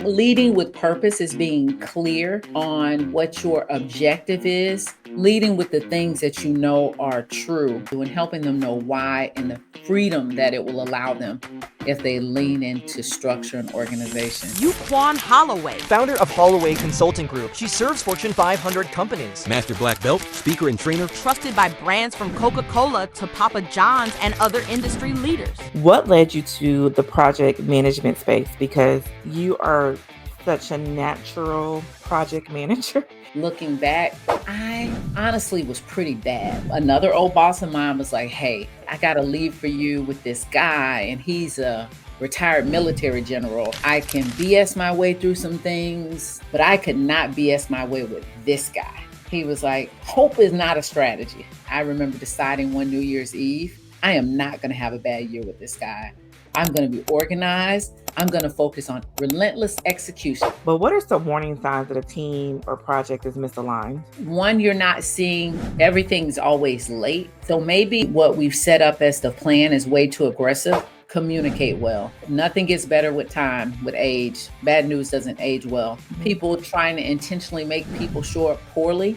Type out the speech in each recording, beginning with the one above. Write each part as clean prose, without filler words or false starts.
Leading with purpose is being clear on what your objective is, leading with the things that you know are true, and helping them know why and the freedom that it will allow them if they lean into structure and organization. Yuquan Holloway, founder of Holloway Consulting Group. She serves Fortune 500 companies. Master Black Belt, speaker and trainer. trusted by brands from Coca-Cola to Papa John's and other industry leaders. What led you to the project management space? Because you are such a natural project manager. Looking back, I honestly was pretty bad. Another old boss of mine was like, hey, I got to leave for you with this guy, and he's a retired military general. I can BS my way through some things, but I could not BS my way with this guy. He was like, hope is not a strategy. I remember deciding one New Year's Eve, I am not going to have a bad year with this guy. I'm going to be organized. I'm going to focus on relentless execution. But what are some warning signs that a team or project is misaligned? One, you're not seeing everything's always late. So maybe what we've set up as the plan is way too aggressive. Communicate well. Nothing gets better with time, with age. Bad news doesn't age well. People trying to intentionally make people show up poorly,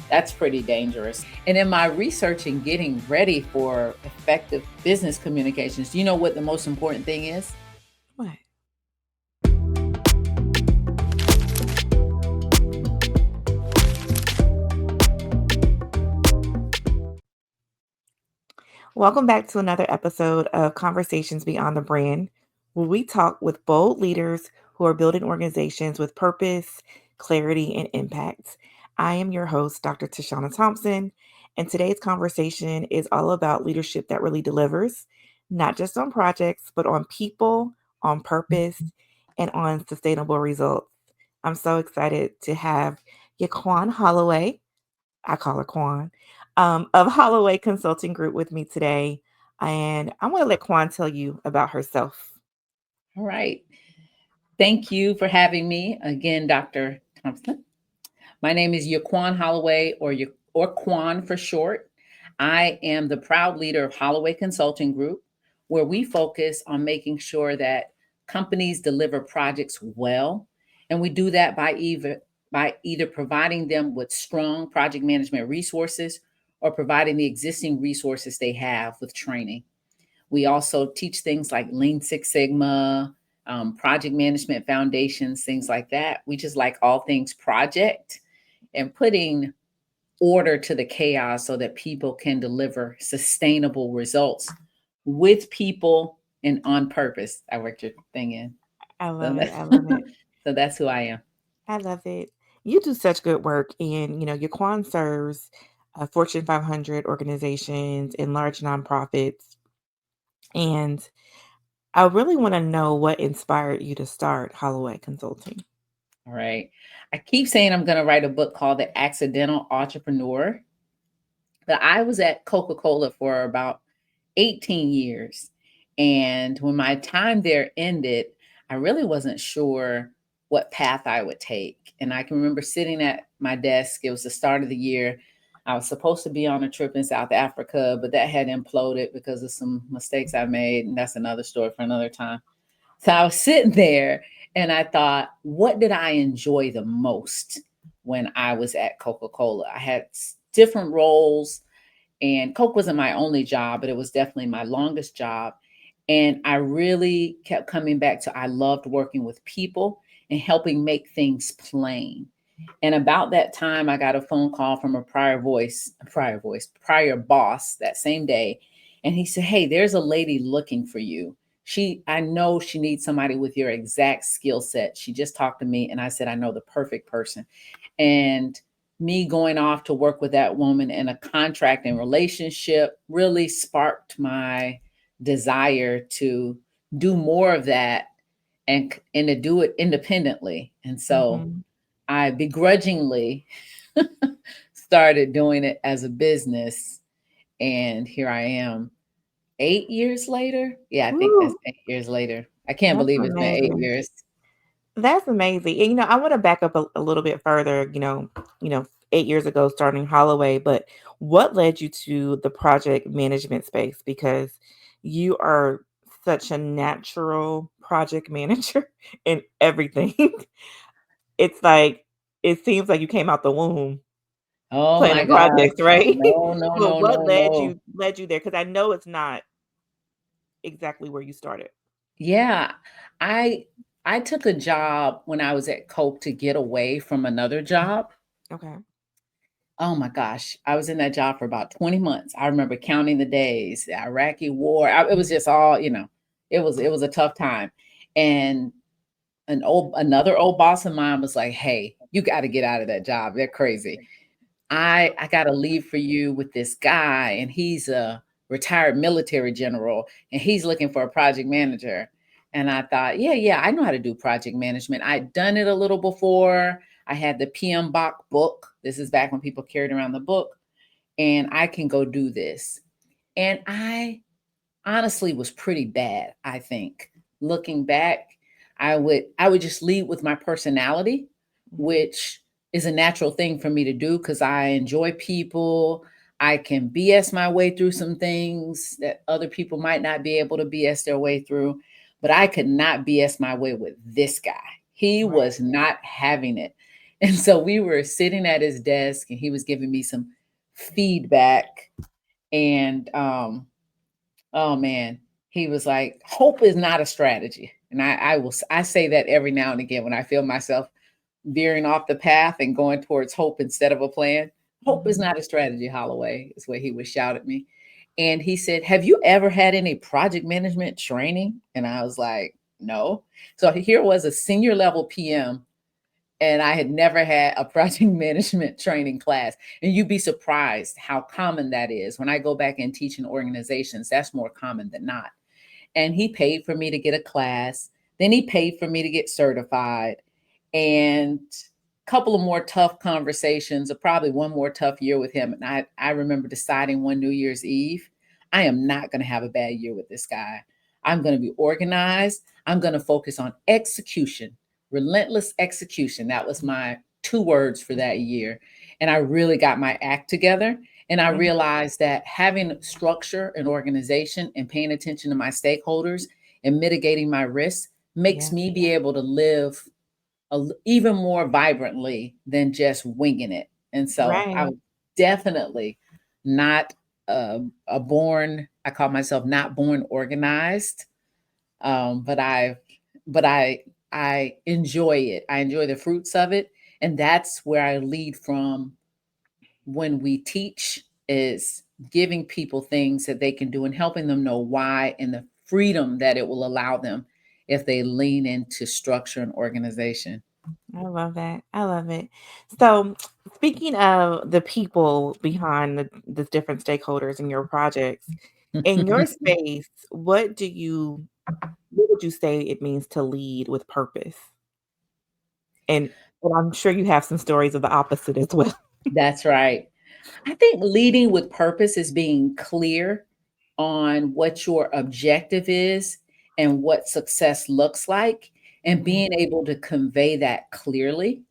that's pretty dangerous. And in my research and getting ready for effective business communications, you know what the most important thing is? What? Welcome back to another episode of Conversations Beyond the Brand, where we talk with bold leaders who are building organizations with purpose, clarity, and impact. I am your host, Dr. Tashana Thompson, and today's conversation is all about leadership that really delivers, not just on projects, but on people, on purpose, and on sustainable results. I'm so excited to have Yuquan Holloway, I call her Quan, of Holloway Consulting Group with me today. And I'm going to let Quan tell you about herself. All right. Thank you for having me again, Dr. Thompson. My name is Yuquan Holloway, or Quan for short. I am the proud leader of Holloway Consulting Group, where we focus on making sure that companies deliver projects well. And we do that by either providing them with strong project management resources or providing the existing resources they have with training. We also teach things like Lean Six Sigma, project management foundations, things like that. We just like all things project and putting order to the chaos so that people can deliver sustainable results with people and on purpose. I worked your thing in. I So love it. that's, I love it. so that's who I am. I love it. You do such good work. And, Yuquan serves Fortune 500 organizations and large nonprofits. And I really want to know what inspired you to start Holloway Consulting. All right. I keep saying I'm going to write a book called The Accidental Entrepreneur. But I was at Coca-Cola for about 18 years. And when my time there ended, I really wasn't sure what path I would take. And I can remember sitting at my desk. It was the start of the year. I was supposed to be on a trip in South Africa, but that had imploded because of some mistakes I made. And that's another story for another time. So I was sitting there and I thought, what did I enjoy the most when I was at Coca-Cola? I had different roles, and Coke wasn't my only job, but it was definitely my longest job. And I really kept coming back to I loved working with people and helping make things plain. And about that time, I got a phone call from a prior boss that same day. And he said, hey, there's a lady looking for you. I know she needs somebody with your exact skill set. She just talked to me and I said, I know the perfect person. And me going off to work with that woman in a contract and relationship really sparked my desire to do more of that and to do it independently. And so I begrudgingly started doing it as a business. And here I am 8 years later. Yeah, I think that's 8 years later. I can't That's believe it's been 8 amazing. years. That's amazing. And, I want to back up a little bit further, 8 years ago starting Holloway, but what led you to the project management space? Because you are such a natural project manager in everything. It's like it seems like you came out the womb Oh my planning gosh. projects, right? No, no, But no, what no, no. led you there? Because I know it's not exactly where you started. Yeah. I I took a job when I was at Coke to get away from another job. Okay. Oh my gosh. I was in that job for about 20 months. I remember counting the days, the Iraqi war. It was just all, it was a tough time. And another old boss of mine was like, "Hey, you got to get out of that job. They're crazy. I got to leave for you with this guy, and he's a retired military general, and he's looking for a project manager." And I thought, yeah, yeah, I know how to do project management. I'd done it a little before. I had the PM Bach book. This is back when people carried around the book, and I can go do this. And I honestly was pretty bad, I think. Looking back, I would just lead with my personality, Mhm. which is a natural thing for me to do because I enjoy people. I can BS my way through some things that other people might not be able to BS their way through, but I could not BS my way with this guy. He Right. was not having it. And so we were sitting at his desk and he was giving me some feedback and oh man, he was like, hope is not a strategy. And I say that every now and again when I feel myself veering off the path and going towards hope instead of a plan. Hope is Mhm. not a strategy, Holloway, is what he would shout at me. And he said, have you ever had any project management training? And I was like, no. So here was a senior level PM and I had never had a project management training class. And you'd be surprised how common that is. When I go back and teach in organizations, that's more common than not. And he paid for me to get a class. Then he paid for me to get certified. And a couple of more tough conversations, or probably one more tough year with him. And I remember deciding one New Year's Eve, I am not going to have a bad year with this guy. I'm going to be organized. I'm going to focus on execution, relentless execution. That was my two words for that year. And I really got my act together. And I Mhm. realized that having structure and organization and paying attention to my stakeholders and mitigating my risks makes Yeah. me be able to live even more vibrantly than just winging it. And so I Right. was definitely not a born, I call myself not born organized, but I enjoy it. I enjoy the fruits of it. And that's where I lead from when we teach is giving people things that they can do and helping them know why and the freedom that it will allow them if they lean into structure and organization. I love that. I love it. So, speaking of the people behind the different stakeholders in your projects, in your space, what would you say it means to lead with purpose? And and I'm sure you have some stories of the opposite as well. That's right. I think leading with purpose is being clear on what your objective is and what success looks like, and Mhm. being able to convey that clearly.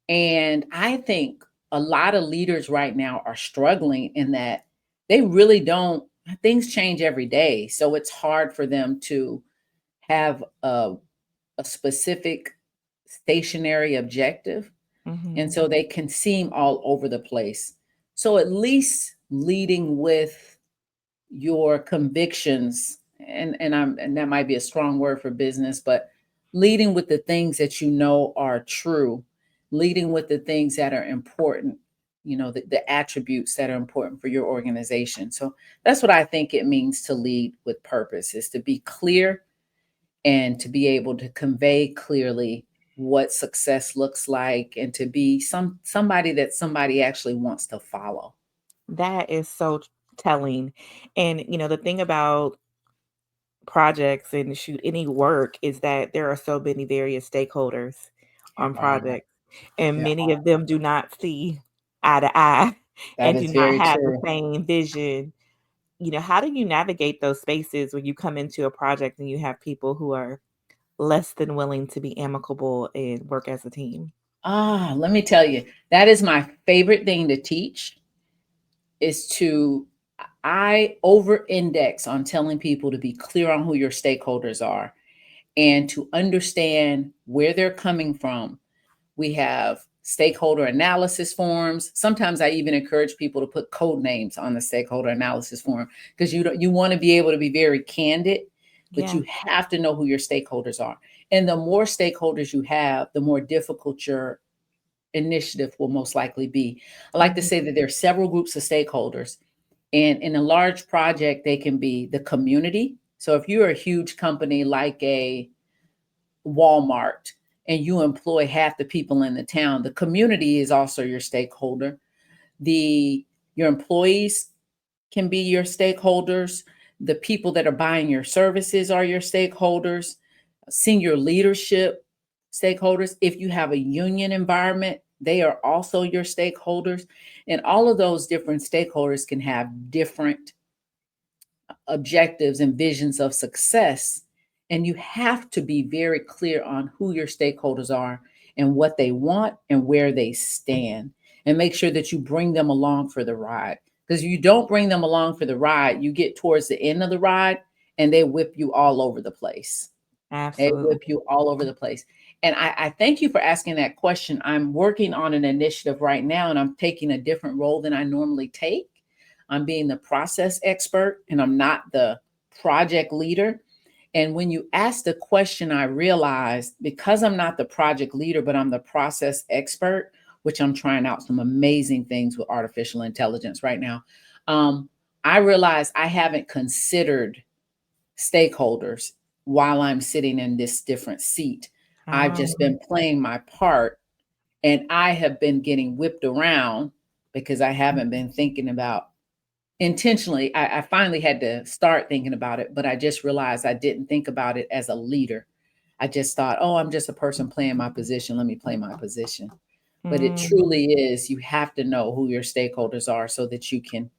And I think a lot of leaders right now are struggling in that they really don't, things change every day. So it's hard for them to have a specific stationary objective. And Mhm. so they can seem all over the place. So at least leading with your convictions, and that might be a strong word for business, but leading with the things that you know are true, leading with the things that are important, the attributes that are important for your organization. So that's what I think it means to lead with purpose, is to be clear and to be able to convey clearly what success looks like, and to be somebody that somebody actually wants to follow. That is so telling. And the thing about projects and shoot any work is that there are so many various stakeholders There on are. projects, and There many are. of them do not see eye to eye That and do is not very have the true. same vision. How do you navigate those spaces when you come into a project and you have people who are less than willing to be amicable and work as a team? Let me tell you, that is my favorite thing to teach, is to I over index on telling people to be clear on who your stakeholders are and to understand where they're coming from. We have stakeholder analysis forms. Sometimes I even encourage people to put code names on the stakeholder analysis form because you want to be able to be very candid, but Yeah. you have to know who your stakeholders are. And the more stakeholders you have, the more difficult your initiative will most likely be. I like to Mhm. say that there are several groups of stakeholders, and in a large project, they can be the community. So if you're a huge company like a Walmart and you employ half the people in the town, the community is also your stakeholder. The Your employees can be your stakeholders. The people that are buying your services are your stakeholders. Senior leadership stakeholders. If you have a union environment, they are also your stakeholders. And all of those different stakeholders can have different objectives and visions of success. And you have to be very clear on who your stakeholders are and what they want and where they stand. And make sure that you bring them along for the ride. Because if you don't bring them along for the ride, you get towards the end of the ride and they whip you all over the place. They Absolutely. whip you all over the place. And I thank you for asking that question. I'm working on an initiative right now, and I'm taking a different role than I normally take. I'm being the process expert, and I'm not the project leader. And when you asked the question, I realized because I'm not the project leader, but I'm the process expert, which I'm trying out some amazing things with artificial intelligence right now. Um, I realized I haven't considered stakeholders while I'm sitting in this different seat. I've just Um, been playing my part and I have been getting whipped around because I haven't been thinking about intentionally. I finally had to start thinking about it, but I just realized I didn't think about it as a leader. I just thought, oh, I'm just a person playing my position. Let me play my position. But it mm, truly is, you have to know who your stakeholders are so that you can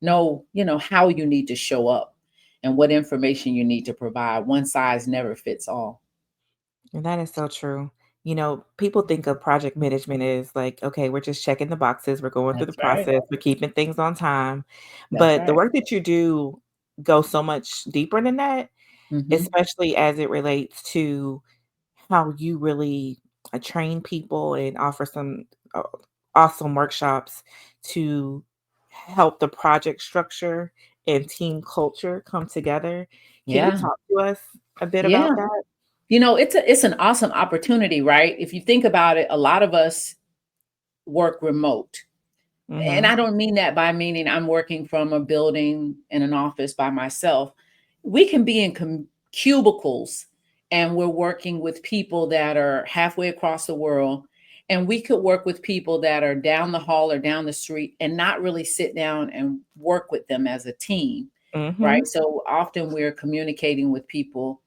know, how you need to show up and what information you need to provide. One size never fits all. and that is so true. People think of project management as like, okay, we're just checking the boxes, we're going through the That's right. process, we're keeping things on time. That's But the right. work that you do goes so much deeper than that, Mhm. especially as it relates to how you really train people and offer some uh, awesome workshops to help the project structure and team culture come together. Can you Yeah. talk to us a bit Yeah. about that? It's an awesome opportunity, right? If you think about it, a lot of us work remote. And Mhm. I don't mean that by meaning I'm working from a building in an office by myself. We can be in cubicles and we're working with people that are halfway across the world. And we could work with people that are down the hall or down the street and not really sit down and work with them as a team, right? Mhm. So often we're communicating with people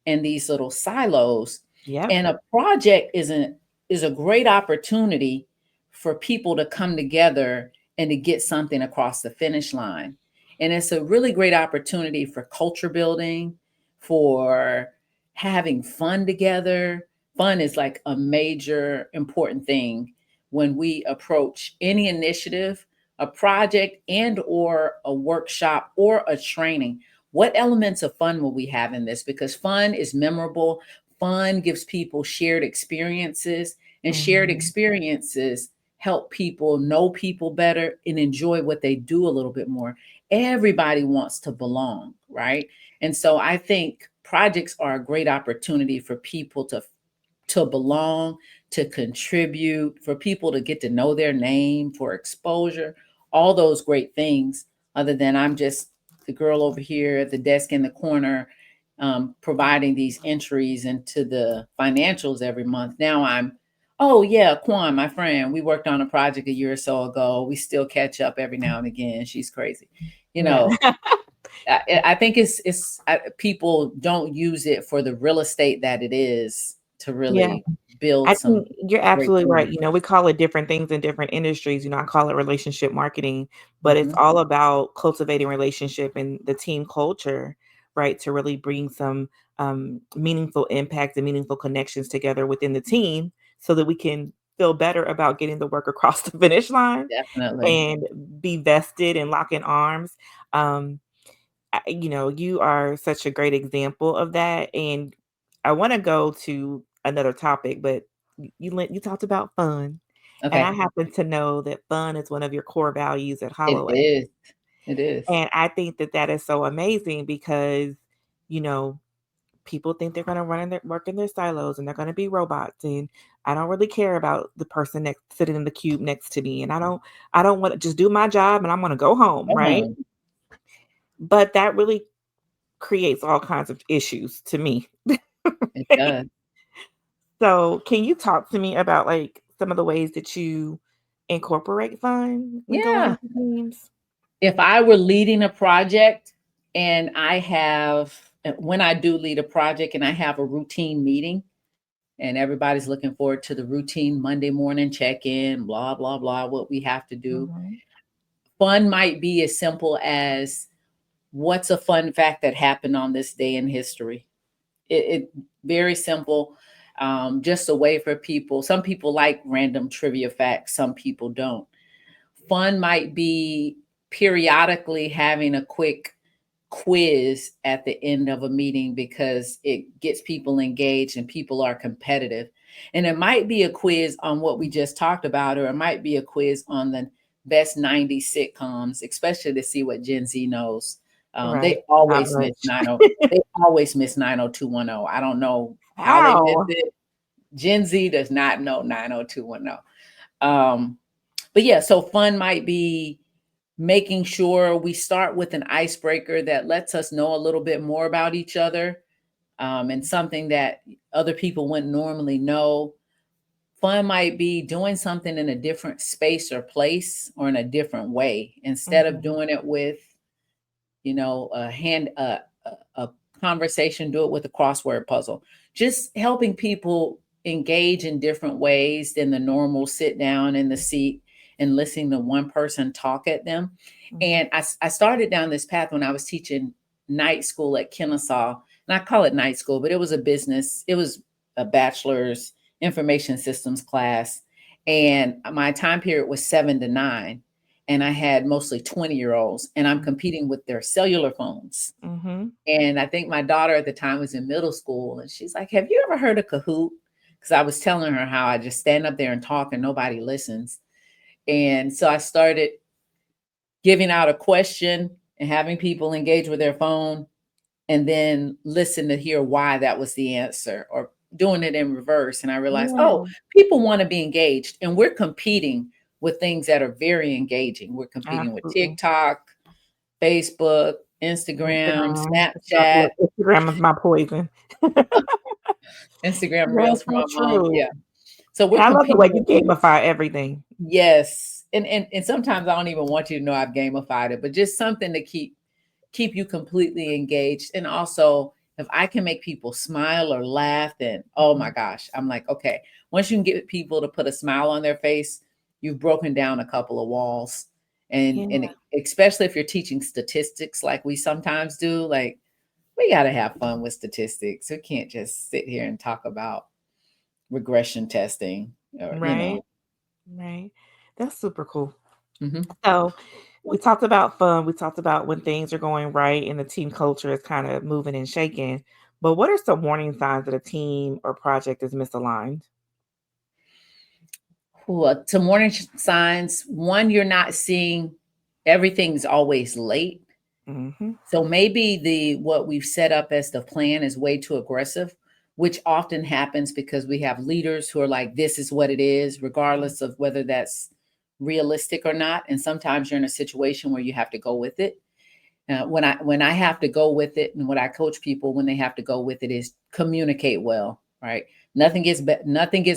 in these little silos. Yep. And a project is a great opportunity for people to come together and to get something across the finish line. And it's a really great opportunity for culture building, for having fun together. Fun is like a major important thing when we approach any initiative, a project and or a workshop or a training. What elements of fun will we have in this? Because fun is memorable. Fun gives people shared experiences, and shared Mhm. experiences help people know people better and enjoy what they do a little bit more. Everybody wants to belong, right? And so I think projects are a great opportunity for people to belong, to contribute, for people to get to know their name, for exposure, all those great things, other than I'm just the girl over here at the desk in the corner providing these entries into the financials every month. Now oh yeah, Quan, my friend, we worked on a project a year or so ago. We still catch up every now and again. She's crazy. You Yeah. know, I think people don't use it for the real estate that it is to Yeah. really build I some think you're great absolutely right. things. We call it different things in different industries. I call it relationship marketing, but it's Mhm. all about cultivating relationship and the team culture, right? To really bring some meaningful impact and meaningful connections together within the team so that we can feel better about getting the work across the finish line Definitely. and be vested and lock in arms. Um, you are such a great example of that. And I want to go to another topic, but you talked about fun, and I Okay. happen to know that fun is one of your core values at It Holloway. is. It is. And I think that that is so amazing because, you know, people think they're going to run in their work in their silos and they're going to be robots. And I don't really care about the person next sitting in the cube next to me. And I don't want to just do my job and I'm going to go home. Come Right. on. But that really creates all kinds of issues to me. It does. So can you talk to me about like some of the ways that you incorporate fun when going Yeah. into teams? If I were leading a project and when I do lead a project and I have a routine meeting and everybody's looking forward to the routine Monday morning check-in, blah, blah, blah, what we have to do. Mhm. Fun might be as simple as what's a fun fact that happened on this day in history. It very simple. Just a way for people. Some people like random trivia facts, some people don't. Fun might be periodically having a quick quiz at the end of a meeting because it gets people engaged and people are competitive. And it might be a quiz on what we just talked about, or it might be a quiz on the best 90s sitcoms, especially to see what Gen Z knows. Right. They Not always miss much. 90. They always miss 90210. I don't know how they miss How? it. Gen Z does not know 90210. But yeah, so fun might be making sure we start with an icebreaker that lets us know a little bit more about each other, and something that other people wouldn't normally know. Fun might be doing something in a different space or place or in a different way instead of Mhm. doing it with, a conversation, do it with a crossword puzzle. Just helping people engage in different ways than the normal sit down in the seat and listening to one person talk at them. Mhm. And I started down this path when I was teaching night school at Kennesaw. And I call it night school, but it was a bachelor's information systems class. And my time period was 7 to 9, and I had mostly 20-year-olds, and I'm competing with their cellular phones. Mhm. And I think my daughter at the time was in middle school, and she's like, "Have you ever heard of Kahoot?" Because I was telling her how I just stand up there and talk and nobody listens. And so I started giving out a question and having people engage with their phone and then listen to hear why that was the answer, or doing it in reverse. And I realized, oh, Yeah. people want to be engaged, and we're competing with things that are very engaging. We're competing with Absolutely. TikTok, Facebook, Instagram, Instagram, the Snapchat, chocolate. Instagram is my poison. Instagram That's Reels for so my mom. true. Yeah. So we're And I love the way competing you with these. gamify everything. Yes. And sometimes I don't even want you to know I've gamified it, but just something to keep you completely engaged. And also, if I can make people smile or laugh, then oh my Mhm. gosh, I'm like, okay, once you can get people to put a smile on their face, you've broken down a couple of walls. And Yeah. especially if you're teaching statistics like we sometimes do, like we got to have fun with statistics. We can't just sit here and talk about regression testing or. Right. Right. That's super cool. Mhm. So we talked about fun. We talked about when things are going right and the team culture is kind of moving and shaking. But what are some warning signs that a team or project is misaligned? Well, to morning signs, one, you're not seeing everything's always late. Hmm. So maybe the what we've set up as the plan is way too aggressive, which often happens because we have leaders who are like, this is what it is, regardless of whether that's realistic or not. And sometimes you're in a situation where you have to go with it. When I have to go with it, and what I coach people when they have to go with it is communicate well, right? Nothing gets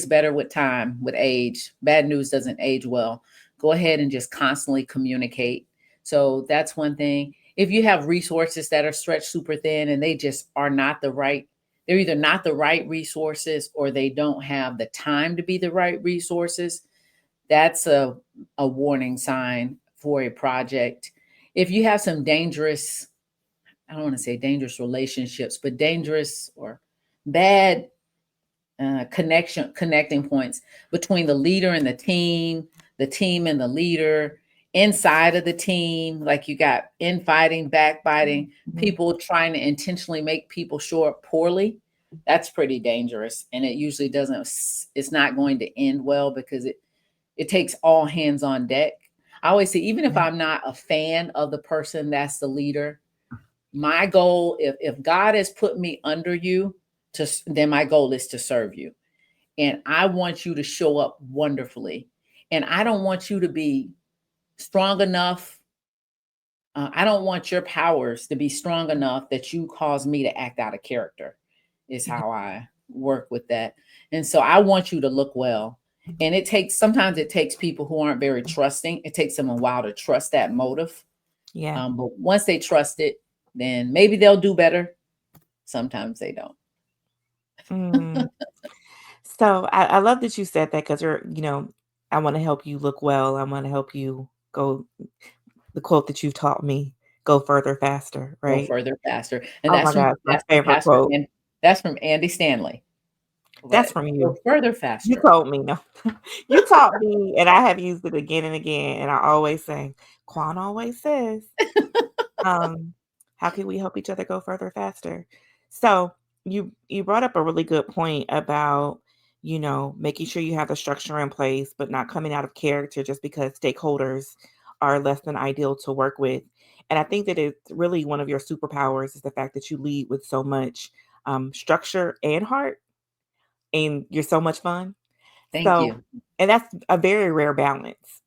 better with time, with age. Bad news doesn't age well. Go ahead and just constantly communicate. So that's one thing. If you have resources that are stretched super thin and they just are not the right, they're either not the right resources or they don't have the time to be the right resources. That's a warning sign for a project. If you have some dangerous, I don't want to say dangerous relationships, but dangerous or bad connecting points between the leader and the team and the leader, inside of the team. Like you got infighting, backbiting, people trying to intentionally make people show up poorly. That's pretty dangerous. And it usually it's not going to end well because it takes all hands on deck. I always say, even if I'm not a fan of the person that's the leader, my goal, if God has put me under you, then my goal is to serve you. And I want you to show up wonderfully. And I don't want you to be strong enough. I don't want your powers to be strong enough that you cause me to act out of character, is how I work with that. And so I want you to look well. And sometimes it takes people who aren't very trusting. It takes them a while to trust that motive. Yeah. But once they trust it, then maybe they'll do better. Sometimes they don't. So I love that you said that because I want to help you look well. I want to help you go, the quote that you've taught me, go further faster, Go right? further faster. And Oh my God, my favorite quote. That's from Andy Stanley. That's from you. Go further You faster. told me, no. You taught me, and I have used it again and again. And I always say, Quan always says, how can we help each other go further faster? So you brought up a really good point about, making sure you have the structure in place, but not coming out of character just because stakeholders are less than ideal to work with. And I think that it's really one of your superpowers is the fact that you lead with so much structure and heart, and you're so much fun. Thank So, you. and that's a very rare balance.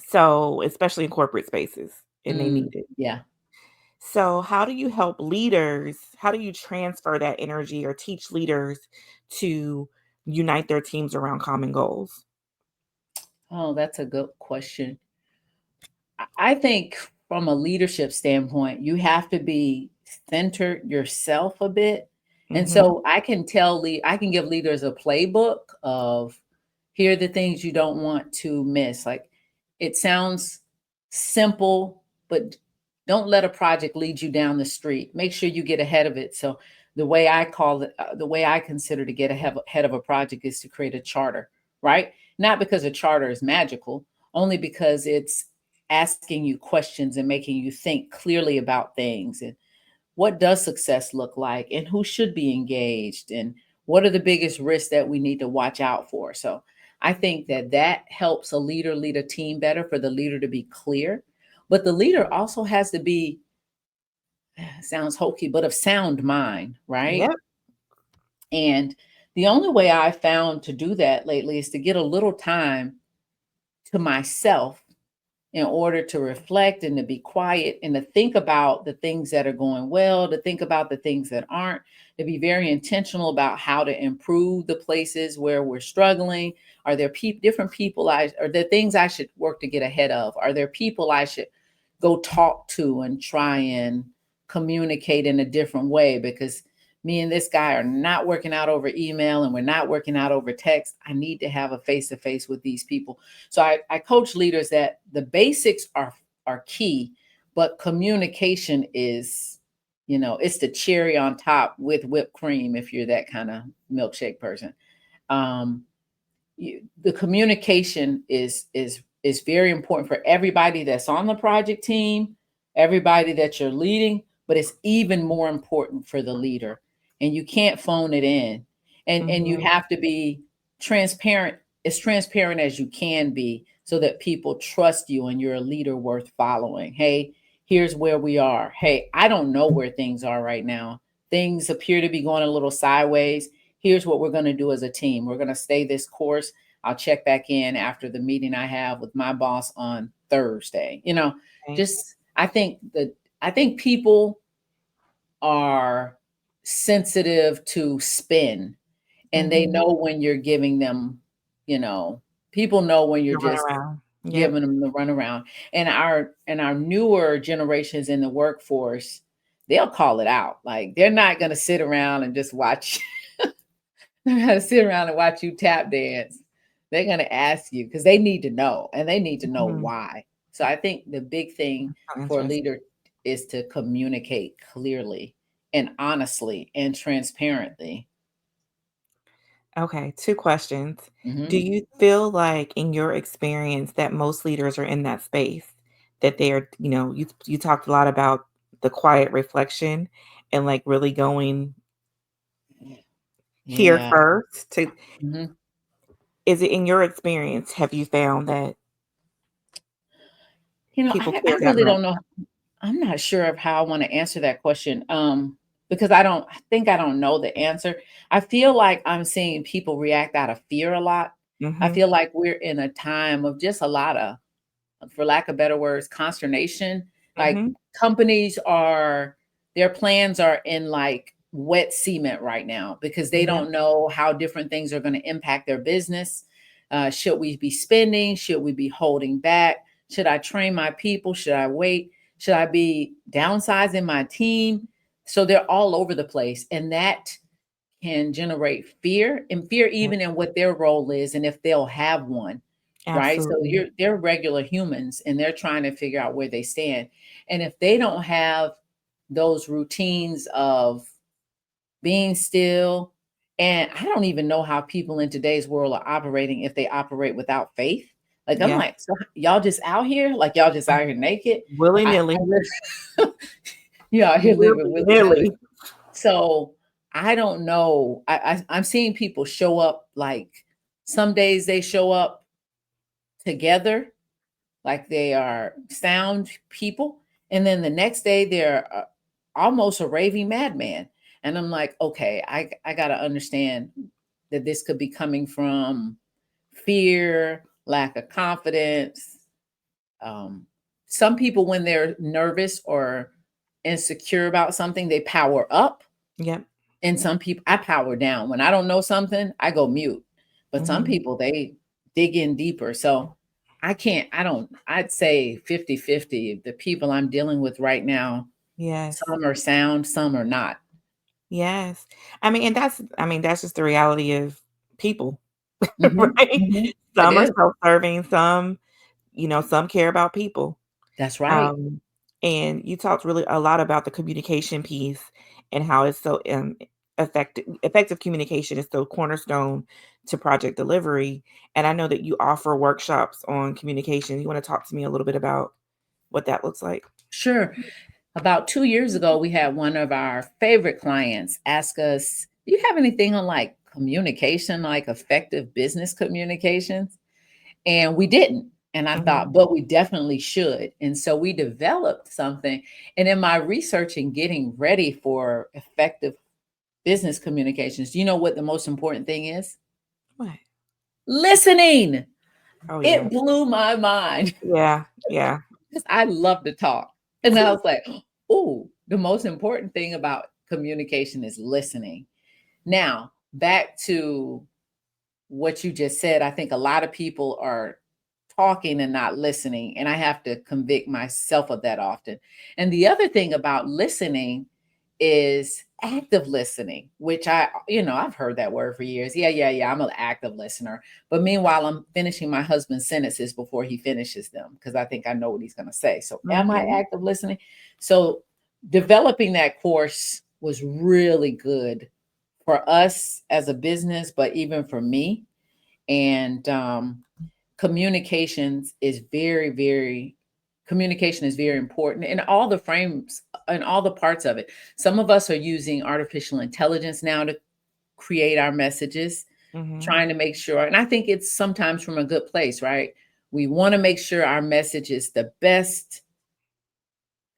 So, especially in corporate spaces, and they need it. Yeah. So, how do you help leaders? How do you transfer that energy or teach leaders to unite their teams around common goals? Oh, that's a good question. I think from a leadership standpoint, you have to be centered yourself a bit. And so I can I can give leaders a playbook of, here are the things you don't want to miss. Like, it sounds simple, but don't let a project lead you down the street. Make sure you get ahead of it. So the way I call it, the way I consider to get ahead of a project is to create a charter, right? Not because a charter is magical, only because it's asking you questions and making you think clearly about things, and what does success look like, and who should be engaged, and what are the biggest risks that we need to watch out for. So I think that helps a leader lead a team better, for the leader to be clear. But the leader also has to be, sounds hokey, but of sound mind, right? Yep. And the only way I found to do that lately is to get a little time to myself, in order to reflect and to be quiet and to think about the things that are going well, to think about the things that aren't, to be very intentional about how to improve the places where we're struggling. Are there different people are there things I should work to get ahead of? Are there people I should go talk to and try and communicate in a different way? Because me and this guy are not working out over email, and we're not working out over text. I need to have a face-to-face with these people. So I coach leaders that the basics are key, but communication is, it's the cherry on top with whipped cream, if you're that kind of milkshake person. The communication is very important for everybody that's on the project team, everybody that you're leading, but it's even more important for the leader. And you can't phone it in. And you have to be transparent, as transparent as you can be, so that people trust you and you're a leader worth following. Hey, here's where we are. Hey, I don't know where things are right now. Things appear to be going a little sideways. Here's what we're going to do as a team. We're going to stay this course. I'll check back in after the meeting I have with my boss on Thursday. Right. I think people are sensitive to spin, and they know when you're giving them, people know when you're You run just around. Yep. giving them the runaround. And our newer generations in the workforce, they'll call it out. Like, they're not going to sit around and just watch. They're going to sit around and watch you tap dance. They're going to ask you, because they need to know, and they need to know why. So I think the big thing for a leader is to communicate clearly and honestly and transparently. Okay, two questions. Do Mhm. you feel like in your experience that most leaders are in that space? That they are, you talked a lot about the quiet reflection and like really going here Yeah. first to Mhm. is it in your experience, have you found that people I care that really much? don't know. I'm not sure of how I want to answer that question. Because I think I don't know the answer. I feel like I'm seeing people react out of fear a lot. I Mhm, feel like we're in a time of just a lot of, for lack of better words, consternation. Like mhm, companies are, their plans are in like wet cement right now because they yep, don't know how different things are going to impact their business. Should we be spending? Should we be holding back? Should I train my people? Should I wait? Should I be downsizing my team? So they're all over the place. And that can generate fear, and fear yep, even in what their role is and if they'll have one, right? So absolutely, they're regular humans and they're trying to figure out where they stand. And if they don't have those routines of being still, and I don't even know how people in today's world are operating if they operate without faith. Like I'm yeah, like, so y'all just out here, like y'all just out here naked. I willy-nilly, you out here living willy nilly. willy-nilly, So I don't know. I'm seeing people show up like some days they show up together, like they are sound people, and then the next day they're almost a raving madman. And I'm like, okay, I got to understand that this could be coming from fear, lack of confidence. Um, some people, when they're nervous or insecure about something, they power up. yep, And some people, I power down. When I don't know something, I go mute. But some mhm, people, they dig in deeper. So I'd say 50-50. The people I'm dealing with right now, yes. some are sound, some are not. Yes. I mean, that's just the reality of people, Mhm, right? mhm. It Some are is. self-serving, some care about people. That's right. Um, and you talked really a lot about the communication piece and how it's so effective communication is so cornerstone to project delivery. And I know that you offer workshops on communication. You want to talk to me a little bit about what that looks like? Sure. About 2 years ago, we had one of our favorite clients ask us, "Do you have anything on, like, communication, like effective business communications?" And we didn't. And I Mhm. thought, but we definitely should. And so we developed something. And in my research and getting ready for effective business communications, do you know what the most important thing is? What? Listening. Oh It yeah. blew my mind Yeah. Yeah. because I love to talk. And I was like, oh, the most important thing about communication is listening. Now, back to what you just said, I think a lot of people are talking and not listening. And I have to convict myself of that often. And the other thing about listening is active listening, which I've heard that word for years. Yeah, yeah, yeah. I'm an active listener. But meanwhile, I'm finishing my husband's sentences before he finishes them because I think I know what he's going to say. So, am I Mhm. active listening? So, developing that course was really good for us as a business, but even for me. And communications is very, very communication is very important in all the frames and all the parts of it. Some of us are using artificial intelligence now to create our messages, Mhm. trying to make sure, and I think it's sometimes from a good place, right? We want to make sure our message is the best,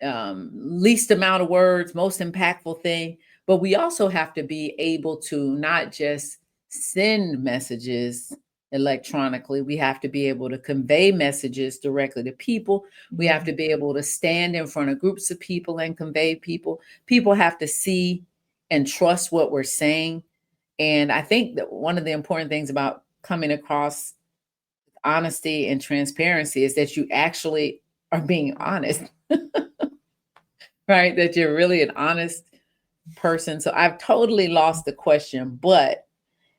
least amount of words, most impactful thing. But we also have to be able to not just send messages electronically, we have to be able to convey messages directly to people. We have Yeah. to be able to stand in front of groups of people and convey people. People have to see and trust what we're saying. And I think that one of the important things about coming across honesty and transparency is that you actually are being honest. Right? That you're really an honest person. So I've totally lost the question, but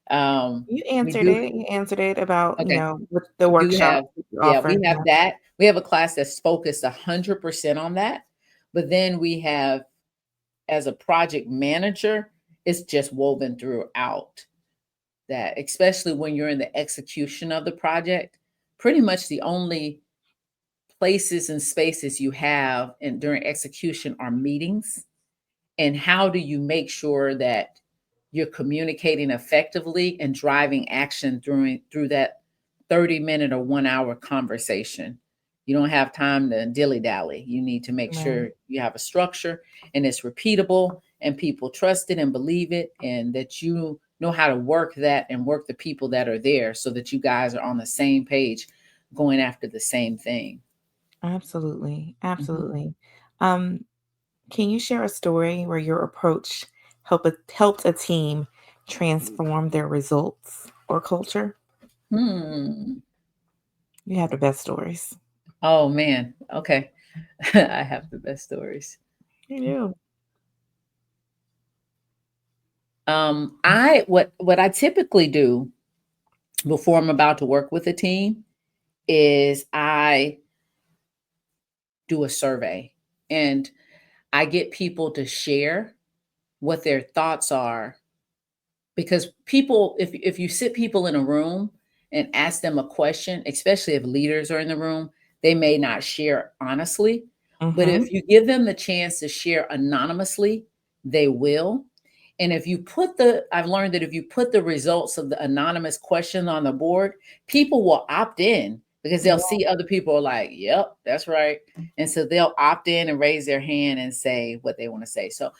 You we answered do it. You answered it about, okay. with the We do workshop have, that you yeah, offer. we have Yeah. that. We have a class that's focused 100% on that. But then we have, as a project manager, it's just woven throughout. that, especially when you're in the execution of the project, pretty much the only places and spaces you have and during execution are meetings. And how do you make sure that you're communicating effectively and driving action through that 30-minute or 1 hour conversation? You don't have time to dilly dally. You need to make sure you have a structure and it's repeatable and people trust it and believe it, and that you know how to work that and work the people that are there so that you guys are on the same page going after the same thing. Absolutely. Mhm. Absolutely. Um, can you share a story where your approach helped a team transform their results or culture? Hmm. You have the best stories. Oh man. Okay. I have the best stories. You do. I what I typically do before I'm about to work with a team is I do a survey, and I get people to share what their thoughts are, because people, if you sit people in a room and ask them a question, especially if leaders are in the room, they may not share honestly. But Mm-hmm. if you give them the chance to share anonymously, they will. And if you put I've learned that if you put the results of the anonymous question on the board, people will opt in because they'll see other people are like, yep, that's right. And so they'll opt in and raise their hand and say what they want to say. So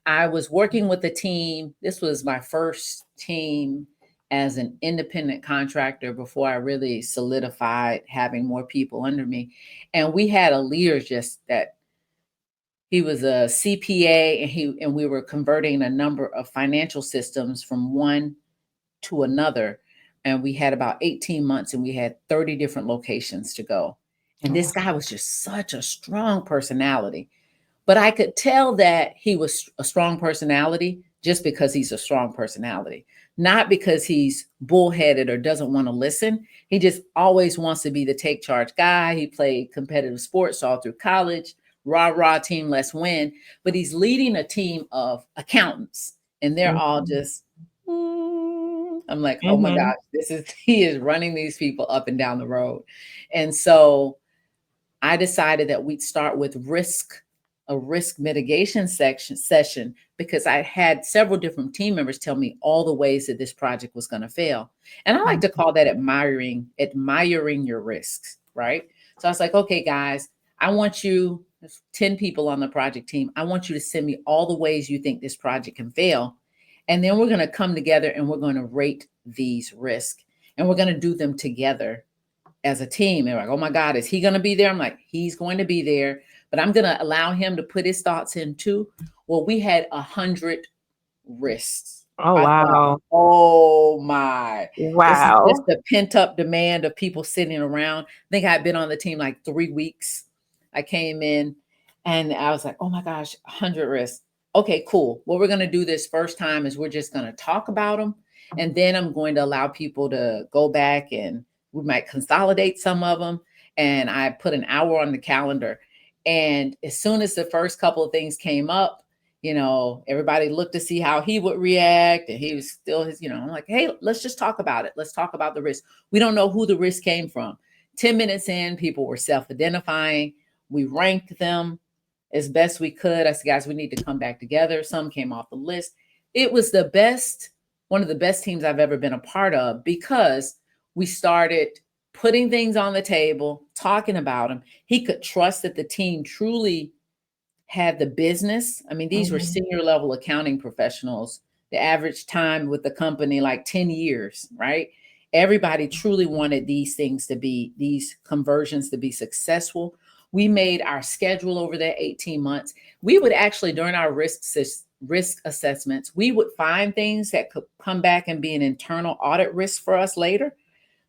I was working with a team. This was my first team as an independent contractor before I really solidified having more people under me. And we had a leader just that he was a CPA, and we were converting a number of financial systems from one to another. And we had about 18 months and we had 30 different locations to go. And this guy was just such a strong personality. But I could tell that he was a strong personality just because he's a strong personality, not because he's bullheaded or doesn't want to listen. He just always wants to be the take charge guy. He played competitive sports all through college, rah, rah, team, let's win. But he's leading a team of accountants, and they're all just, I'm like, oh my Mm-hmm. gosh, he is running these people up and down the road. And so I decided that we'd start with a risk mitigation session, because I had several different team members tell me all the ways that this project was going to fail. And I like to call that admiring your risks, right? So I was like, okay, guys, I want you, there's 10 people on the project team. I want you to send me all the ways you think this project can fail. And then we're going to come together and we're going to rate these risks, and we're going to do them together as a team. They're like, oh my God, is he going to be there? I'm like, he's going to be there, but I'm going to allow him to put his thoughts in too. Well, we had 100 risks. Oh, I thought, wow. oh my, this is just Wow. the pent up demand of people sitting around. I think I'd been on the team like 3 weeks. I came in and I was like, oh my gosh, 100 risks. Okay, cool. What we're going to do this first time is we're just going to talk about them. And then I'm going to allow people to go back and we might consolidate some of them. And I put an hour on the calendar. And as soon as the first couple of things came up, everybody looked to see how he would react. And he was still I'm like, hey, let's just talk about it. Let's talk about the risk. We don't know who the risk came from. 10 minutes in, people were self-identifying. We ranked them as best we could. I said, guys, we need to come back together. Some came off the list. It was one of the best teams I've ever been a part of, because we started putting things on the table, talking about them. He could trust that the team truly had the business. I mean, these were Mhm. senior level accounting professionals. The average time with the company, like 10 years, right? Everybody truly wanted these conversions to be successful. We made our schedule over that 18 months. We would actually, during our risk assessments, we would find things that could come back and be an internal audit risk for us later.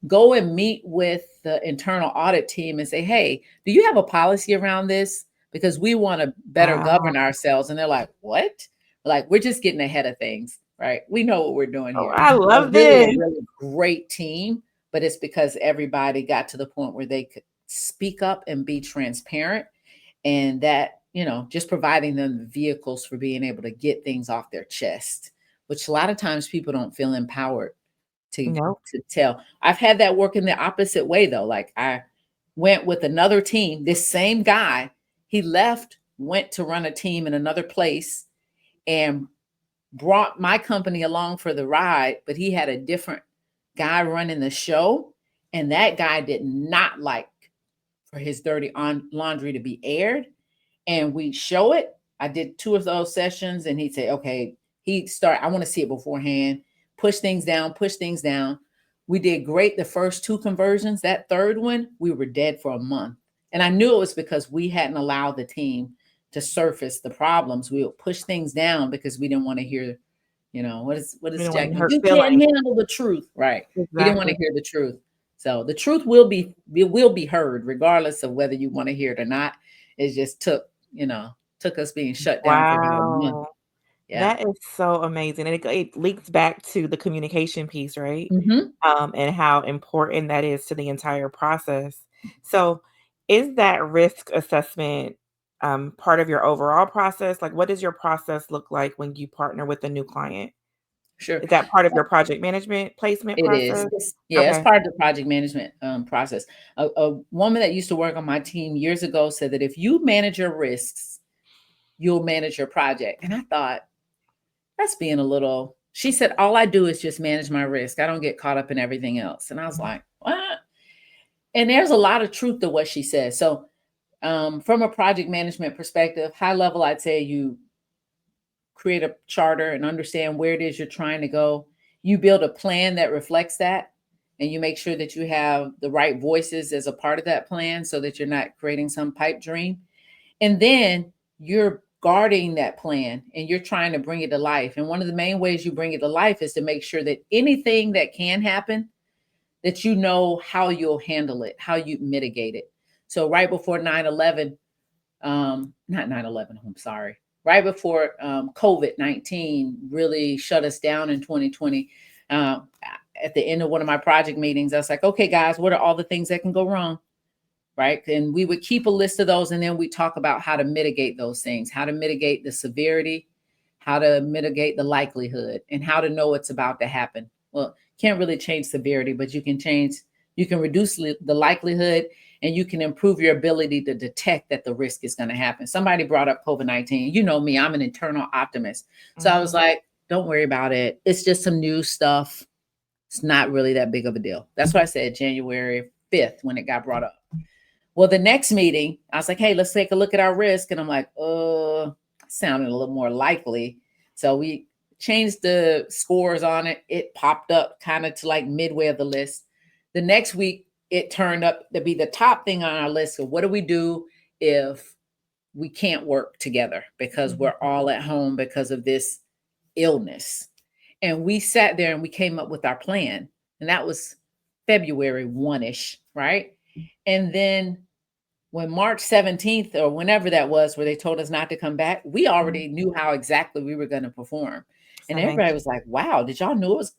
Go and meet with the internal audit team and say, hey, do you have a policy around this? Because we want to better Wow. govern ourselves. And they're like, what? Like, we're just getting ahead of things, right? We know what we're doing Oh, here. I love Really, a this. really great team, but it's because everybody got to the point where they could speak up and be transparent, and that, just providing them the vehicles for being able to get things off their chest, which a lot of times people don't feel empowered to No. tell. I've had that work in the opposite way though. Like I went with another team. This same guy, he left, went to run a team in another place, and brought my company along for the ride, but he had a different guy running the show, and that guy did not like for his dirty on laundry to be aired. And we show it. I did 2 of those sessions, and he'd say, okay, I want to see it beforehand, push things down, push things down. We did great the first 2 conversions. That third one, we were dead for a month. And I knew it was because we hadn't allowed the team to surface the problems. We would push things down because we didn't want to hear, what is You don't want Jackie? to hurt You can't feelings. handle the truth, right? We didn't want to Exactly. hear the truth. So the truth will be heard regardless of whether you want to hear it or not. It just took us being shut down for about a month. Wow. Yeah. That is so amazing. And it links back to the communication piece, right? Hmm. And how important that is to the entire process. So, is that risk assessment part of your overall process? Like, what does your process look like when you partner with a new client? Sure. Is that part of your project management placement It is. process? It's Okay. part of the project management process. A woman that used to work on my team years ago said that if you manage your risks, you'll manage your project. And I thought, that's being a little, she said, all I do is just manage my risk. I don't get caught up in everything else. And I was like, what? And there's a lot of truth to what she says. So from a project management perspective, high level, I'd say you create a charter and understand where it is you're trying to go. You build a plan that reflects that, and you make sure that you have the right voices as a part of that plan so that you're not creating some pipe dream. And then you're guarding that plan and you're trying to bring it to life. And one of the main ways you bring it to life is to make sure that anything that can happen, that you know how you'll handle it, how you mitigate it. So right before 9/11, not 9/11, I'm sorry, right before COVID-19 really shut us down in 2020, uh, at the end of one of my project meetings, I was like, okay, guys, what are all the things that can go wrong? Right. And we would keep a list of those. And then we talk about how to mitigate those things, how to mitigate the severity, how to mitigate the likelihood, and how to know it's about to happen. Well, can't really change severity, but you can reduce the likelihood, and you can improve your ability to detect that the risk is going to happen. Somebody brought up COVID-19. You know me, I'm an internal optimist. So I was Mhm. like, don't worry about it. It's just some new stuff. It's not really that big of a deal. That's what I said January 5th when it got brought up. Well, the next meeting, I was like, hey, let's take a look at our risk. And I'm like, sounded a little more likely. So we changed the scores on it. It popped up kind of to like midway of the list. The next week, it turned up to be the top thing on our list. So what do we do if we can't work together because we're all at home because of this illness? And we sat there and we came up with our plan. And that was February 1-ish, right? And then when March 17th or whenever that was, where they told us not to come back, we already knew how exactly we were going to perform. So And amazing. everybody was like, wow, did y'all know it's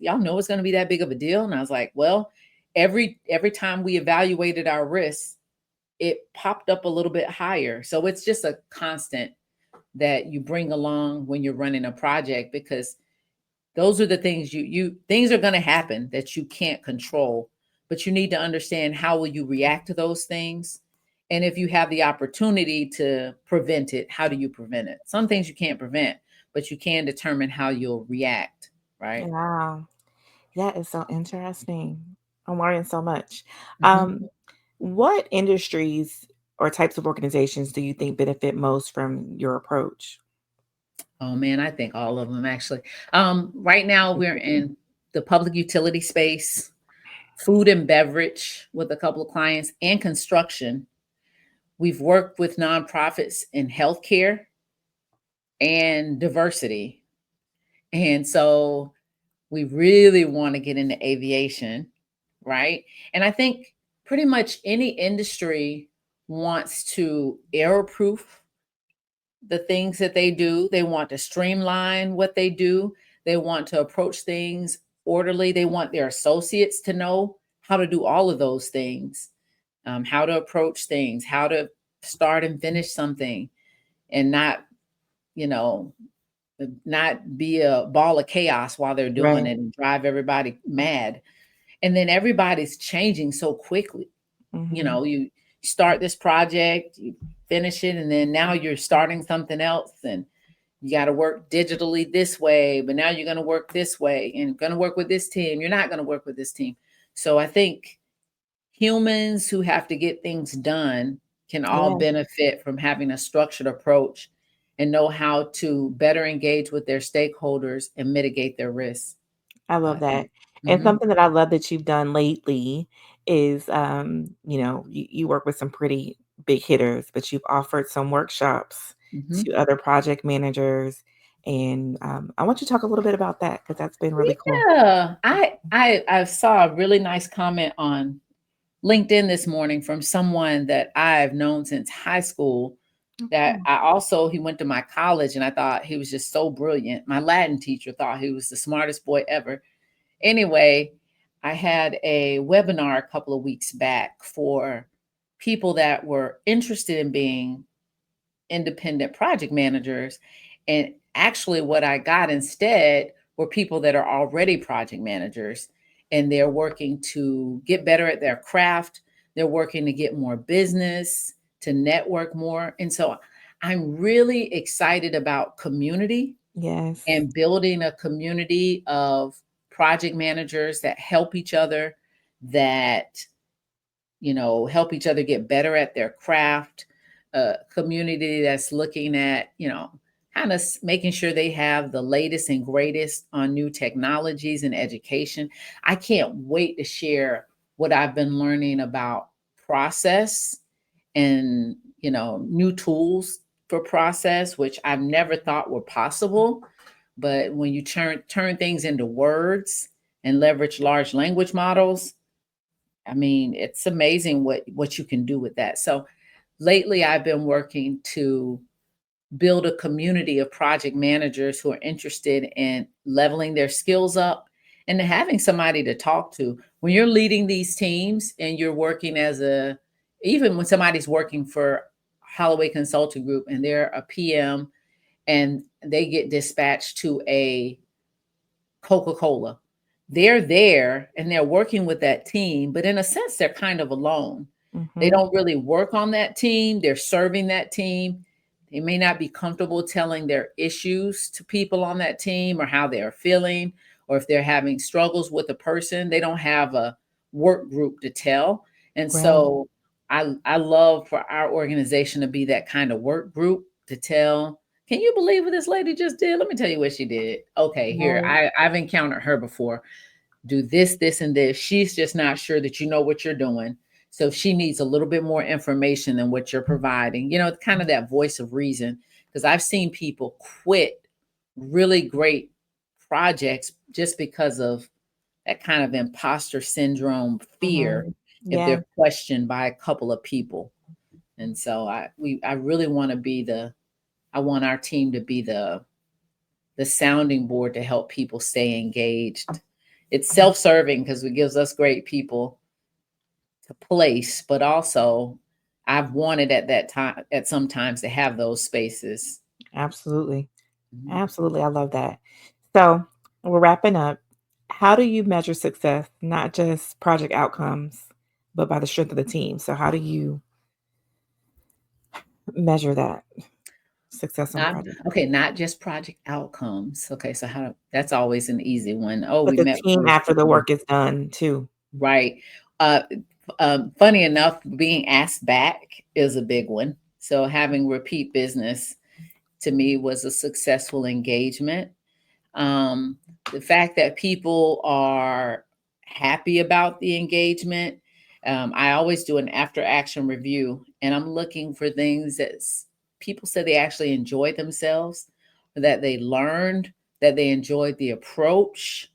going to be that big of a deal? And I was like, well, every time we evaluated our risks, it popped up a little bit higher. So it's just a constant that you bring along when you're running a project, because those are the things things are going to happen that you can't control, but you need to understand how will you react to those things. And if you have the opportunity to prevent it, how do you prevent it? Some things you can't prevent, but you can determine how you'll react, right? Wow. That is so interesting. I'm learning so much. Mhm. Um, what industries or types of organizations do you think benefit most from your approach? Oh man, I think all of them actually. Right now we're in the public utility space, food and beverage with a couple of clients, and construction. We've worked with nonprofits in healthcare and diversity. And so we really want to get into aviation, right? And I think pretty much any industry wants to error proof the things that they do. They want to streamline what they do. They want to approach things orderly. They want their associates to know how to do all of those things, how to approach things, how to start and finish something, and not, you know, not be a ball of chaos while they're doing Right. it and drive everybody mad. And then everybody's changing so quickly. Mhm. You start this project, you finish it, and then now you're starting something else, and you got to work digitally this way, but now you're going to work this way and going to work with this team. You're not going to work with this team. So I think humans who have to get things done can all Yeah, benefit from having a structured approach and know how to better engage with their stakeholders and mitigate their risks. I So love I that. think. And Mhm, something that I love that you've done lately is, you work with some pretty big hitters, but you've offered some workshops mhm. to other project managers. And I want you to talk a little bit about that because that's been really cool. Yeah, I saw a really nice comment on LinkedIn this morning from someone that I've known since high school. Oh, That cool. he went to my college, and I thought he was just so brilliant. My Latin teacher thought he was the smartest boy ever. Anyway, I had a webinar a couple of weeks back for people that were interested in being independent project managers. And actually, what I got instead were people that are already project managers, and they're working to get better at their craft. They're working to get more business, to network more. And so I'm really excited about community Yes. and building a community of project managers that help each other, that help each other get better at their craft, a community that's looking at, kind of making sure they have the latest and greatest on new technologies and education. I can't wait to share what I've been learning about process and, new tools for process, which I've never thought were possible. But when you turn things into words and leverage large language models, I mean, it's amazing what you can do with that. So lately I've been working to build a community of project managers who are interested in leveling their skills up and having somebody to talk to. When you're leading these teams and you're working even when somebody's working for Holloway Consulting Group and they're a PM and they get dispatched to a Coca-Cola. They're there and they're working with that team, but in a sense, they're kind of alone. They Mhm. don't really work on that team. They're serving that team. They may not be comfortable telling their issues to people on that team or how they're feeling, or if they're having struggles with a person, they don't have a work group to tell. And Right. so I love for our organization to be that kind of work group to tell. Can you believe what this lady just did? Let me tell you what she did. Okay, here, Right. I've encountered her before. Do this, this, and this. She's just not sure that you know what you're doing. So she needs a little bit more information than what you're providing. It's kind of that voice of reason. Because I've seen people quit really great projects just because of that kind of imposter syndrome fear Mhm. if Yeah, they're questioned by a couple of people. And so I really want to be I want our team to be the sounding board to help people stay engaged. It's self-serving because it gives us great people to place, but also I've wanted at that time at some times to have those spaces. absolutely. Mhm. Absolutely. I love that. So we're wrapping up. How do you measure success, not just project outcomes, but by the strength of the team? So how do you measure that success on Not project? okay, not just project outcomes. Okay, so that's always an easy one. Oh, But we the met with team this after the person. work is done too. Right. Uh, Funny enough, being asked back is a big one. So having repeat business to me was a successful engagement. Um, the fact that people are happy about the engagement. I always do an after action review, and I'm looking for things that people said they actually enjoyed themselves, that they learned, that they enjoyed the approach.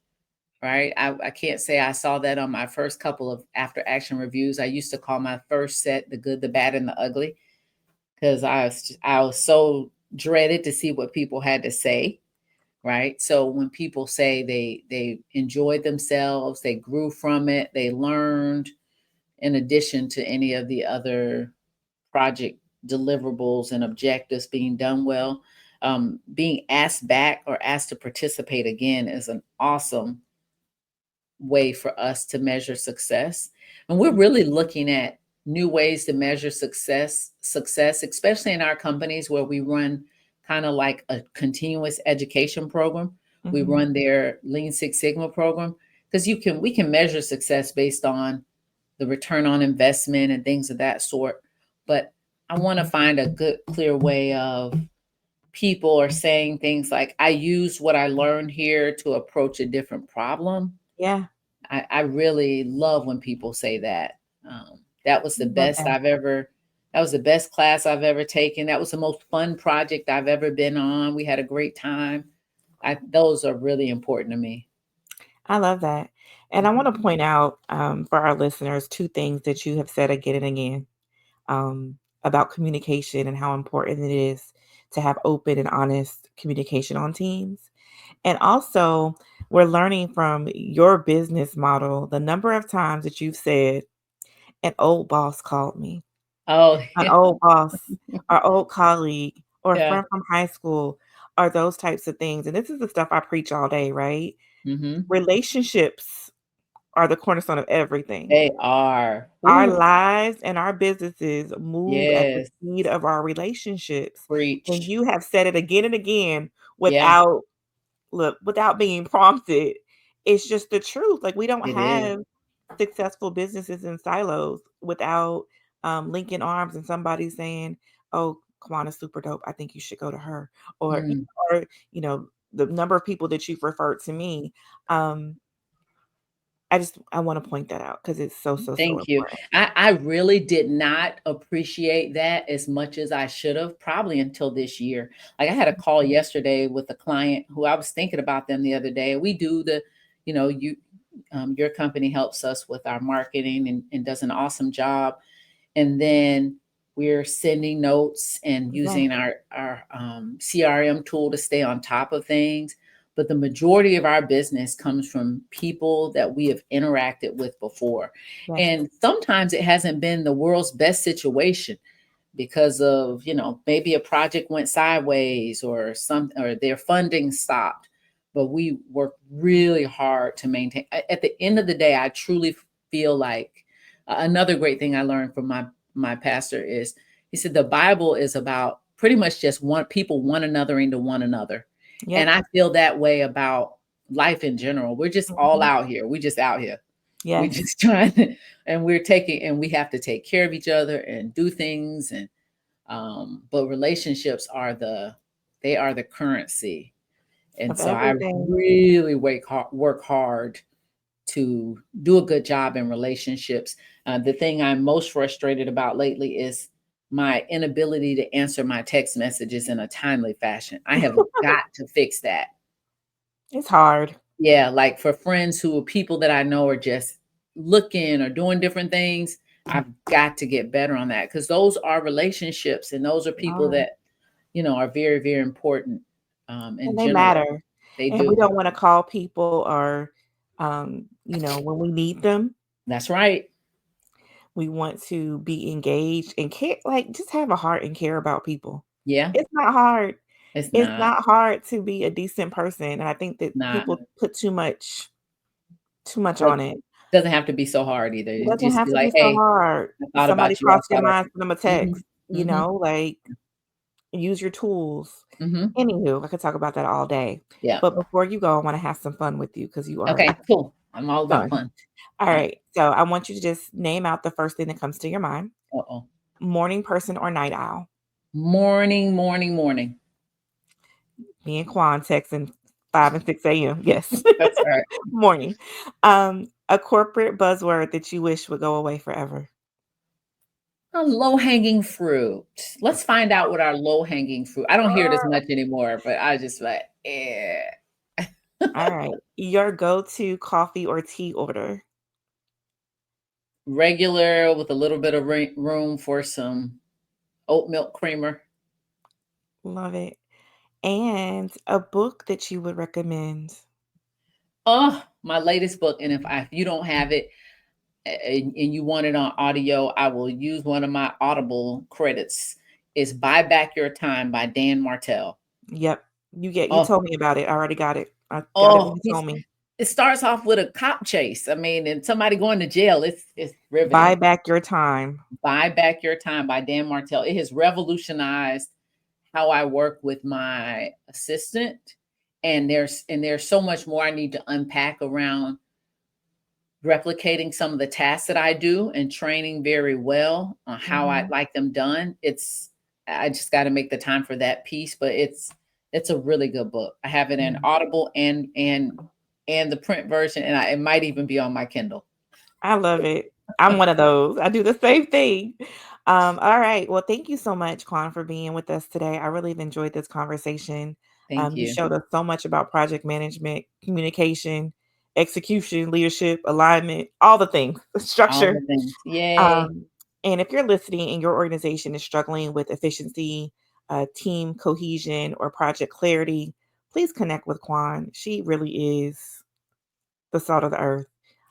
Right. I can't say I saw that on my first couple of after action reviews. I used to call my first set the good, the bad, and the ugly because I was so dreaded to see what people had to say. Right. So when people say they enjoyed themselves, they grew from it, they learned in addition to any of the other project deliverables and objectives being done well. being asked back or asked to participate again is an awesome way for us to measure success. And we're really looking at new ways to measure success, especially in our companies where we run kind of like a continuous education program. We Mhm. run their Lean Six Sigma program because we can measure success based on the return on investment and things of that sort. But I want to find a good, clear way of people are saying things like, I used what I learned here to approach a different problem. Yeah. I really love when people say that. That was the Love best that. that was the best class I've ever taken. That was the most fun project I've ever been on. We had a great time. Those are really important to me. I love that. And I want to point out for our listeners two things that you have said again and again about communication and how important it is to have open and honest communication on teams. And also, we're learning from your business model the number of times that you've said, an old boss called me, Oh, an old boss, or old colleague, or a yeah. friend from high school, or those types of things. And this is the stuff I preach all day, right? Hmm. Relationships are the cornerstone of everything. They are. Our Ooh, lives and our businesses move at the yes. speed of our relationships. And Preach. you have said it again and again Yeah, without without being prompted. It's just the truth. Like we don't it is. have successful businesses in silos without linking arms and somebody saying, "Oh, Kwana's super dope. I think you should go to her," or Mm. or you know the number of people that you've referred to me. Um, I want to point that out because it's so Thank you. important. I really did not appreciate that as much as I should have, probably until this year. Like I had a call yesterday with a client who I was thinking about them the other day. We do your company helps us with our marketing and does an awesome job. And then we're sending notes and Yeah. using our CRM tool to stay on top of things. But the majority of our business comes from people that we have interacted with before. Yes. And sometimes it hasn't been the world's best situation because of, maybe a project went sideways or their funding stopped. But we work really hard to maintain. At the end of the day, I truly feel like another great thing I learned from my pastor is he said the Bible is about pretty much just one another into one another. And Yep. I feel that way about life in general. We're just all Mhm. out here. We just out here. We Yes. just trying to, and we have to take care of each other and do things. And but relationships they are the currency. And Of so I everything. really work hard to do a good job in relationships. The thing I'm most frustrated about lately is my inability to answer my text messages in a timely fashion. I have got to fix that. It's hard. Yeah, like for friends who are people that I know are just looking or doing different things, I've got to get better on that because those are relationships and those are They people are. that, are very, very important in And they general. matter. They And we do. don't want to call people or when we need them, That's right. we want to be engaged and care, like just have a heart and care about people. Yeah, It's not hard. it's It's not. not hard to be a decent person. And I think that Not. people put too much But on it. doesn't have to be so hard either. It You doesn't just have be to be like, so "Hey, hard. I If thought somebody about you. I crossed your thought of mind, send them a you." text, Mhm, like use your tools. mhm, mhm. Anywho, I could talk about that all day. Yeah. But before you go, I want to have some fun with you because you are Okay, cool. I'm all about fun. fun. All Yeah. right. So I want you to just name out the first thing that comes to your mind. Uh-oh. Morning person or night owl? Morning, morning, morning. Me and Quan texting 5 and 6 a.m. Yes. That's right. Morning. A corporate buzzword that you wish would go away forever. A low-hanging fruit. Let's find out what our low-hanging fruit. I don't hear it as much anymore, but I just like, yeah. All right. Your go-to coffee or tea order. Regular with a little bit of room for some oat milk creamer. Love it. And a book that you would recommend. Oh, my latest book. And if you don't have it, and you want it on audio, I will use one of my Audible credits. It's Buy Back Your Time by Dan Martell. Yep. You Oh, told me about it. I already got it. I got it when oh, you told me. it starts off with a cop chase. I mean, and somebody going to jail. It's Buy riveting. back your time. Buy Back Your Time by Dan Martell. It has revolutionized how I work with my assistant. And there's so much more I need to unpack around replicating some of the tasks that I do and training very well on how I Mhm. like them done. I just got to make the time for that piece, but it's a really good book. I have it in Mm. Audible and the print version, and it might even be on my Kindle. I love it. I'm one of those. I do the same thing. All right. Well, thank you so much, Quan, for being with us today. I really have enjoyed this conversation. Thank You you. showed us so much about project management, communication, execution, leadership, alignment, all the things, All structure. the things. Yay. Um, and if you're listening and your organization is struggling with efficiency, team cohesion, or project clarity, please connect with Quan. She really is the salt of the earth.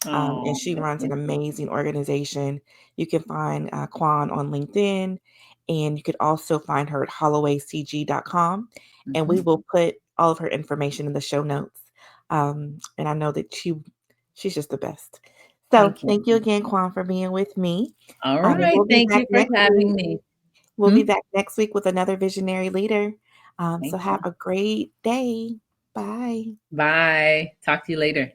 And Oh, she thank runs an you. amazing organization. You can find Quan on LinkedIn, and you could also find her at hollowaycg.com. And we Mhm. will put all of her information in the show notes. And I know that she's just the best. So Thank you. thank you again, Quan, for being with me. All And right. we'll be Thank back you for next week. having me. We'll be Hmm? back next week with another visionary leader. So Thank have you. a great day. Bye. Bye. Talk to you later.